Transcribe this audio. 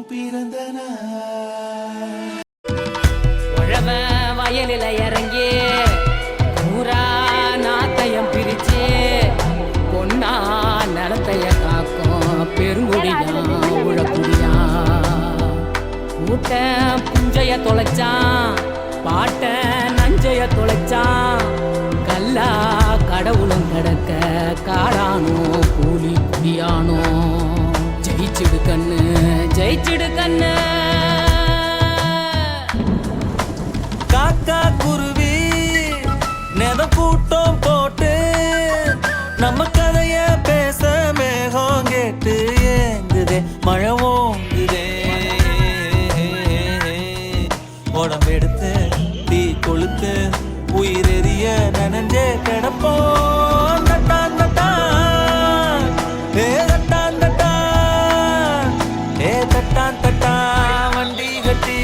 பிறந்த உழவ வயலில இறங்கி ஊரா நாத்தையம் பிரிச்சு பொன்னா நிலத்தைய காக்கும் பெருங்குடியா உழக்குடியா ஊட்ட புஞ்சைய தொலைச்சான் பாட்ட நஞ்சைய தொலைச்சான் கல்லா கடவுளும் கிடக்க காடானோ கூலி குடியானோ ஜெயிச்சிடு கண்ணு ஜெயிச்சிடு கண்ணு. காக்கா குருவி நெத கூட்டம் போட்டு நம்ம கதைய பேச மேகம் கேட்டு ஏங்குதே மழை ஓங்குதே உடம்பெடுத்து தீ கொளுத்து உயிரெறிய நனஞ்சே கிடப்போம் தட்டான் தட்டான் ஏ தட்டான் தட்டான் ஏ தட்டான் தட்டான் வண்டி கட்டி